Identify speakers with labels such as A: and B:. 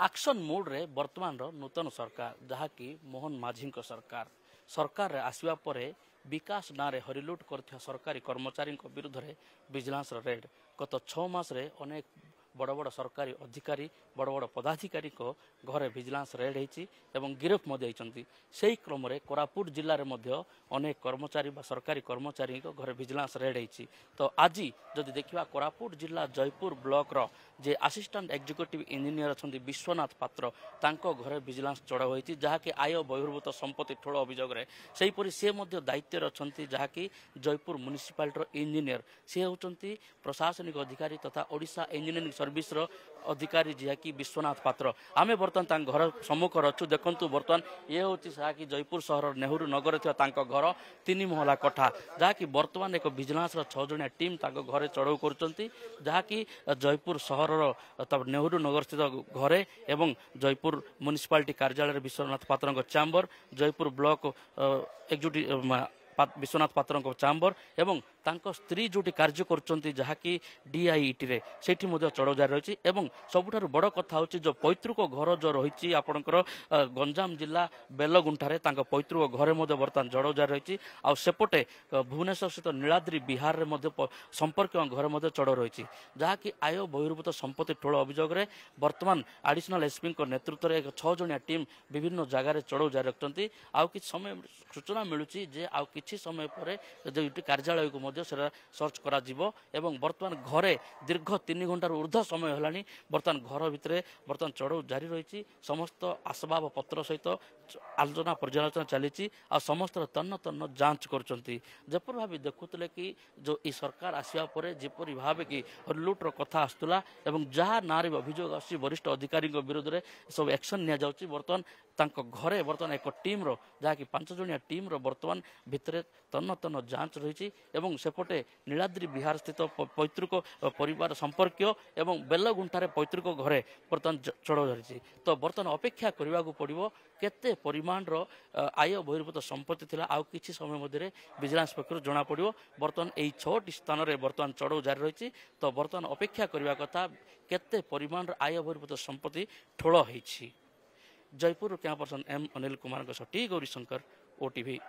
A: Action mode रे वर्तमान नूतन सरकार जहाँकि मोहन माझी सरकार सरकार आसवा पर विकास ना हरिलुट कर सरकारी कर्मचारी विरुद्ध में विजिलेंस रेड गत 6 मास रे अनेक बड़ बड़ सरकारी अधिकारी बड़ बड़ पदाधिकारी घरे विजिलेंस रेड होती गिरफ से क्रम कोरापुट जिले में अनेक कर्मचारी सरकारी कर्मचारी घरे विजिलेंस रेड होती। तो आज जदि देखा कोरापुट जिला जयपुर ब्लॉक रो जे असिस्टेंट एग्जीक्यूटिव इंजीनियर अच्छा विश्वनाथ पात्र तांको घरे विजिलेंस चढ़ाऊ होती जहाँकि आय बहिर्भूत संपत्ति ठोल अभियोग सेहीपरि से दायित्व अच्छा जहाँकि जयपुर म्युनिसिपालिटी इंजीनियर सी होती प्रशासनिक अधिकारी तथा ओडिशा इंजीनियरिंग सर्विस रो अधिकारी जहाँकि विश्वनाथ पात्र आमे बर्तमान घर सम्मुखर अच्छु देखु बर्तमान ये हूँ कि जयपुर सहर नेहरू नगर घर 3 महला कोठा जहाँकि बर्तमान एक विजिलेंस 6 जणिया टीम घरे चढ़ाऊ करुँच जयपुर सहर नेहरू नगर स्थित घरे एवं जयपुर म्युनिसिपालिटी कार्यालय विश्वनाथ पात्र chamber Jaipur block executive Vishwanath पात्र चैम्बर एवं तांको स्त्री जोटी कार्य करुँच जहाँकि DIET रे सेठी चढ़ाऊ जारी रही है। सबुठारु बड़ कथा हूँ जो पैतृक घर जो रही आपणकर गंजाम जिला बेलगुंठारे पैतृक घरे बर्तमान चढ़ाऊ जारी रही आउटे भुवनेश्वर स्थित नीलाद्री बिहार में संपर्क घर चढ़ाऊ रही जहाँकि आय बहिर्भूत संपत्ति ठोल अभियोग बर्तमान एडिशनल एसपी नेतृत्व में एक 6 जणिया टीम विभिन्न जगार चढ़ाऊ जारी रखते आउ कि समय सूचना मिलूँ जे आउ किछि समय पर जो कार्यालय को सर्च करा जिवो एवं बर्तमान घरे दीर्घ 3 घंटार ऊर्ध्व समय है बर्तमान घर भितर बर्तमान चढ़ाऊ जारी रही समस्त आसबाब पत्र सहित आलोचना पर्यालोचना चली समस्त तन्न तन्न जांच करपर भाव देखुले कि जो ई सरकार आसवा पर जेपरी भाव कि हरिलुट्र कथा आसूला जहाँ ना अभियोग आस वरिष्ठ अधिकारी विरुद्ध में सब एक्शन नि जाउची बर्तमान घरे बर्तमान एक टीम रो जहाँकि 5 जणिया टीम रो बर्तमान भितर तन्न तन्न जांच रही सेपटे नीलाद्री बिहार स्थित पैतृक परिवार संपर्क एवं बेलगुंठारे पैतृक घरे बर्तमान चढ़ाऊ रही। तो बर्तमान अपेक्षा करने को पड़ो केते परिमाण आय बहिर्भूत संपत्ति थिला आउ किछि समय मध्य विजिलेंस पक्षर जना पड़ो बर्तमान यही 6टी स्थान में बर्तमान चढ़ाऊ जारी रही। तो बर्तमान अपेक्षा करने कथा केते परिमाण आय बहिर्भूत संपत्ति ठोल होइछि। Jaipur camera person M Anil Kumar सटी गौरी शंकर OTV।